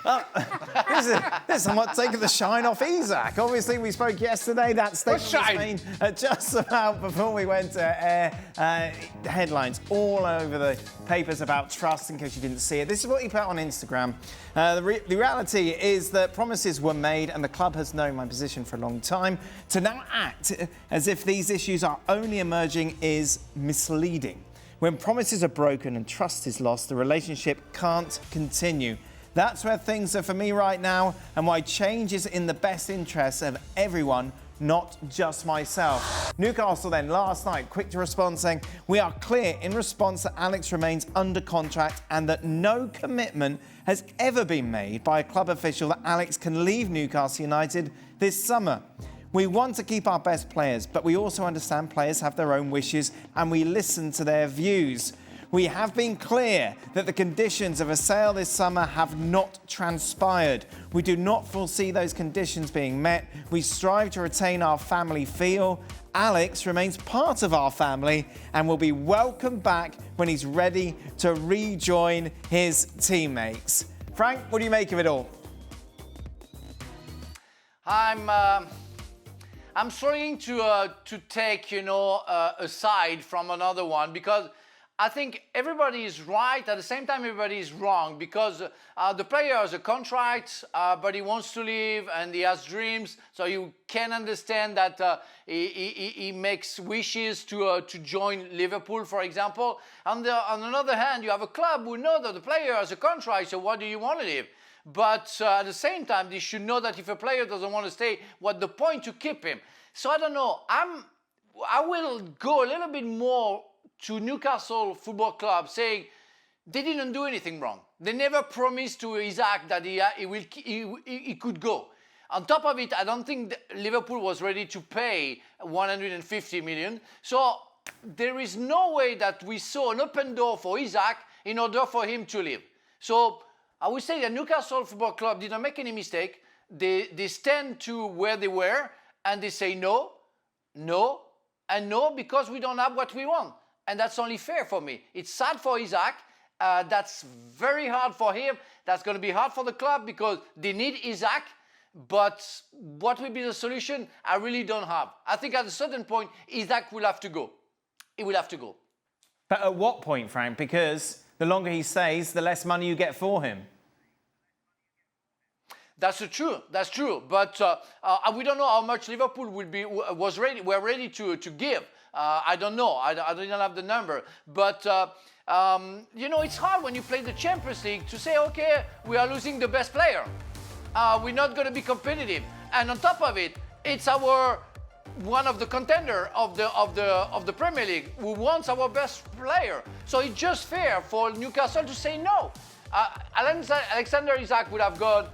This is somewhat taking the shine off Isak. Obviously, we spoke yesterday. That statement was made just about before we went to air. Headlines all over the papers about trust, in case you didn't see it. This is what he put on Instagram. The reality is that promises were made, and the club has known my position for a long time. To now act as if these issues are only emerging is misleading. When promises are broken and trust is lost, the relationship can't continue. That's where things are for me right now, and why change is in the best interests of everyone, not just myself. Newcastle then last night quick to respond, saying, "We are clear in response that Alex remains under contract and that no commitment has ever been made by a club official that Alex can leave Newcastle United this summer. We want to keep our best players, but we also understand players have their own wishes and we listen to their views. We have been clear that the conditions of a sale this summer have not transpired. We do not foresee those conditions being met. We strive to retain our family feel. Alex remains part of our family and will be welcomed back when he's ready to rejoin his teammates." Frank, what do you make of it all? I'm struggling to take, a side from another one, because I think everybody is right. At the same time, everybody is wrong, because the player has a contract, but he wants to leave and he has dreams. So you can understand that he makes wishes to join Liverpool, for example. On the other hand, you have a club who know that the player has a contract, so why do you want to leave? But at the same time, they should know that if a player doesn't want to stay, what's the point to keep him? So I don't know. I will go a little bit more to Newcastle Football Club, saying they didn't do anything wrong. They never promised to Isak that he could go. On top of it, I don't think Liverpool was ready to pay 150 million. So there is no way that we saw an open door for Isak in order for him to leave. So I would say that Newcastle Football Club didn't make any mistake. They stand to where they were and they say no, no, and no, because we don't have what we want. And that's only fair for me. It's sad for Isak. That's very hard for him. That's going to be hard for the club because they need Isak. But what will be the solution? I really don't have. I think at a certain point, Isak will have to go. He will have to go. But at what point, Frank? Because the longer he stays, the less money you get for him. That's true. That's true. But we don't know how much Liverpool were ready to give. I don't know. I don't have the number. But it's hard when you play the Champions League to say, okay, we are losing the best player. We're not going to be competitive. And on top of it, it's one of the contender of the Premier League who wants our best player. So it's just fair for Newcastle to say no. Alexander Isak would have gone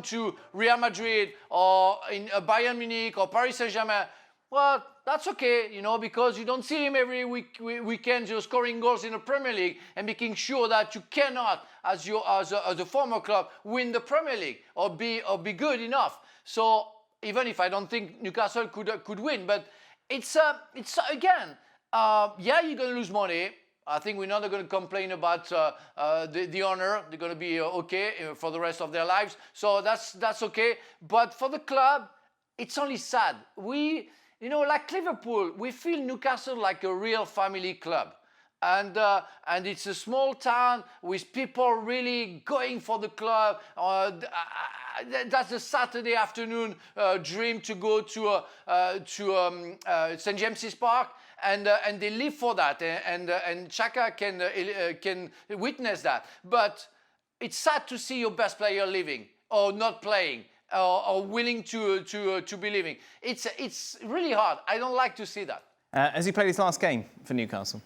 to Real Madrid or in Bayern Munich or Paris Saint-Germain. Well, that's okay, because you don't see him every weekend scoring goals in the Premier League and making sure that you cannot, as a former club, win the Premier League or be good enough. So even if I don't think Newcastle could win, but it's again, you're going to lose money. I think we're not going to complain about the owner. They're going to be okay for the rest of their lives. So that's okay. But for the club, it's only sad. Like Liverpool, we feel Newcastle like a real family club. And it's a small town with people really going for the club. That's a Saturday afternoon dream to go to St. James's Park. And they live for that, and Shaka can witness that. But it's sad to see your best player leaving or not playing or willing to be leaving. It's really hard. I don't like to see that. Has he played his last game for Newcastle?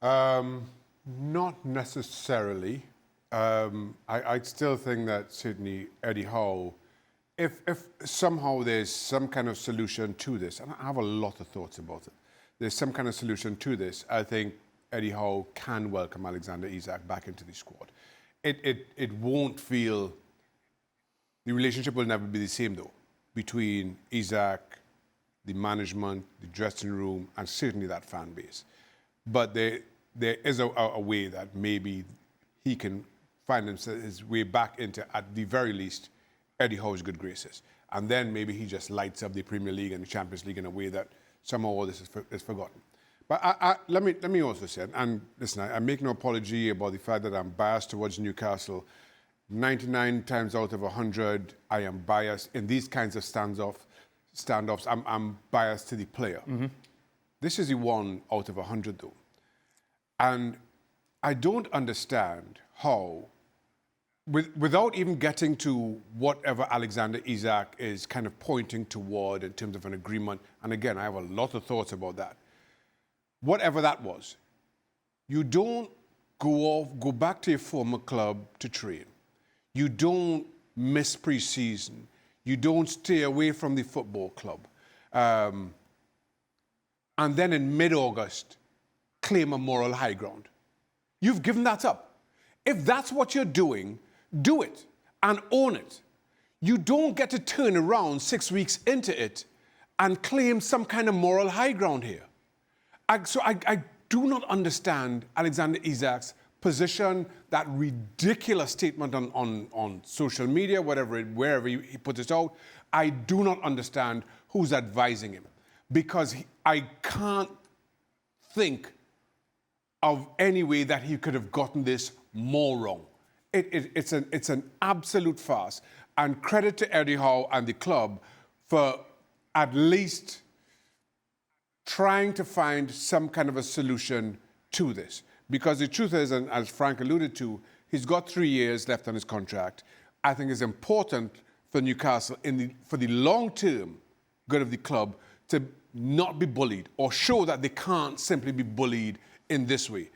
Not necessarily. I still think that certainly Eddie Howe, if somehow there's some kind of solution to this, and I have a lot of thoughts about it. There's some kind of solution to this, I think Eddie Howe can welcome Alexander Isak back into the squad. It won't feel... The relationship will never be the same, though, between Isak, the management, the dressing room, and certainly that fan base. But there is a way that maybe he can find his way back into, at the very least, Eddie Howe's good graces. And then maybe he just lights up the Premier League and the Champions League in a way that somehow all this is forgotten. But let me also say, and listen, I make no apology about the fact that I'm biased towards Newcastle. 99 times out of 100, I am biased. In these kinds of standoffs, I'm biased to the player. Mm-hmm. This is the 1 out of 100, though. And I don't understand how, without even getting to whatever Alexander Isak is kind of pointing toward in terms of an agreement, and again, I have a lot of thoughts about that. Whatever that was, you don't go back to your former club to train. You don't miss pre-season. You don't stay away from the football club. And then in mid-August, claim a moral high ground. You've given that up. If that's what you're doing, do it and own it. You don't get to turn around 6 weeks into it and claim some kind of moral high ground here. So I do not understand Alexander Isak's position, that ridiculous statement on social media, wherever he puts it out. I do not understand who's advising him, because I can't think of any way that he could have gotten this more wrong. It's an absolute farce. And credit to Eddie Howe and the club for at least trying to find some kind of a solution to this. Because the truth is, and as Frank alluded to, he's got 3 years left on his contract. I think it's important for Newcastle, for the long-term good of the club, to not be bullied or show that they can't simply be bullied in this way.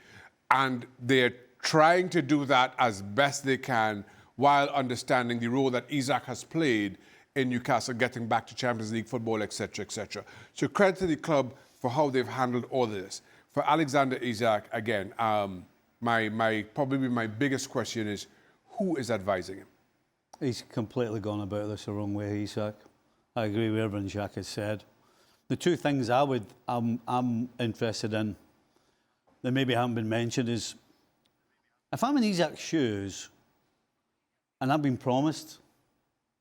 And they're trying to do that as best they can while understanding the role that Isak has played in Newcastle, getting back to Champions League football, etc., etc. So credit to the club for how they've handled all of this. For Alexander Isak, again, probably my biggest question is, who is advising him? He's completely gone about this the wrong way, Isak. I agree with everything Shaka said. The two things I'm interested in that maybe haven't been mentioned is, if I'm in Isak's shoes and I've been promised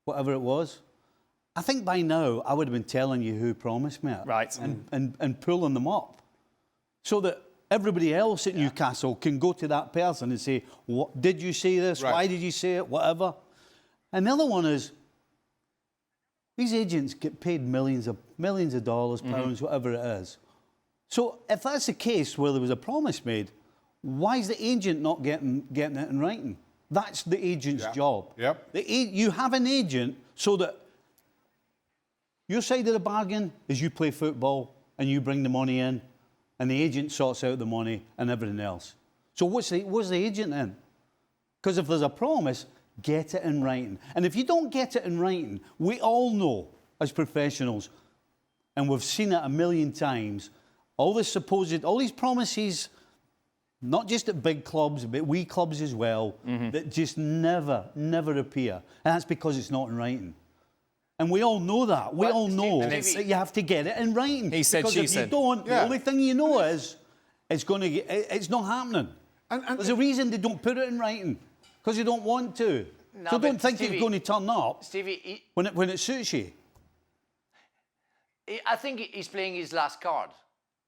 whatever it was, I think by now I would have been telling you who promised me it. Right. And pulling them up, so that everybody else at Newcastle can go to that person and say, "What did you say this? Right. Why did you say it? Whatever." And the other one is, these agents get paid millions of dollars, pounds, whatever it is. So if that's the case where there was a promise made, why is the agent not getting it in writing? That's the agent's job. Yep. You have an agent so that your side of the bargain is you play football and you bring the money in, and the agent sorts out the money and everything else. So what's the agent in? Because if there's a promise, get it in writing. And if you don't get it in writing, we all know as professionals, and we've seen it a million times, all these promises, not just at big clubs, but wee clubs as well, that just never appear. And that's because it's not in writing. And we all know that. We all know that you have to get it in writing. He said, because she if said. you don't, the only thing you know is it's not happening. And there's a reason they don't put it in writing, because they don't want to. No, so don't think Stevie, it's going to turn up Stevie, when it suits you. I think he's playing his last card.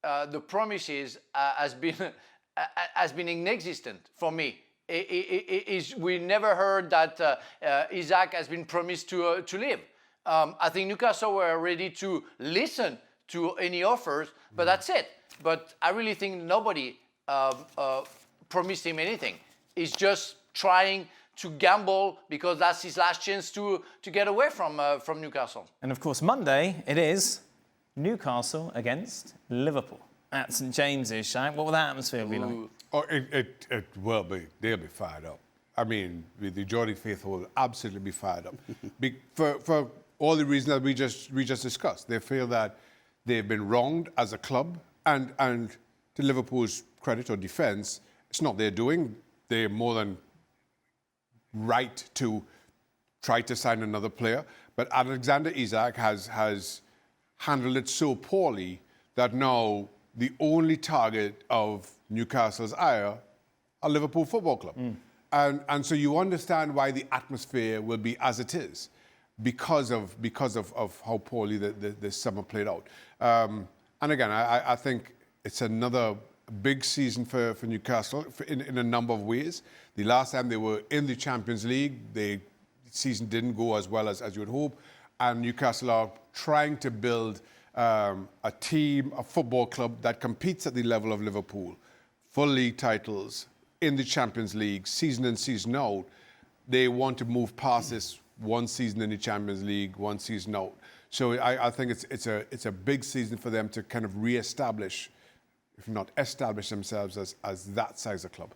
The promises has been inexistent for me. We never heard that Isak has been promised to leave. I think Newcastle were ready to listen to any offers, but that's it. But I really think nobody promised him anything. He's just trying to gamble because that's his last chance to get away from Newcastle. And of course, Monday it is Newcastle against Liverpool at St James's. Shaq, what will that atmosphere be like? Oh, it will be. They'll be fired up. I mean, the Geordie faithful will absolutely be fired up. For all the reasons that we just discussed. They feel that they've been wronged as a club, and to Liverpool's credit or defence, it's not their doing. They're more than right to try to sign another player. But Alexander Isak has handled it so poorly that now the only target of Newcastle's ire are Liverpool Football Club. And so you understand why the atmosphere will be as it is because of how poorly the summer played out. And again, I think it's another big season for Newcastle in a number of ways. The last time they were in the Champions League, the season didn't go as well as you would hope. And Newcastle are trying to build a team, a football club that competes at the level of Liverpool. Full league titles, in the Champions League, season in, season out. They want to move past this one season in the Champions League, one season out. So I think it's a big season for them to kind of re-establish, if not establish themselves as that size of club.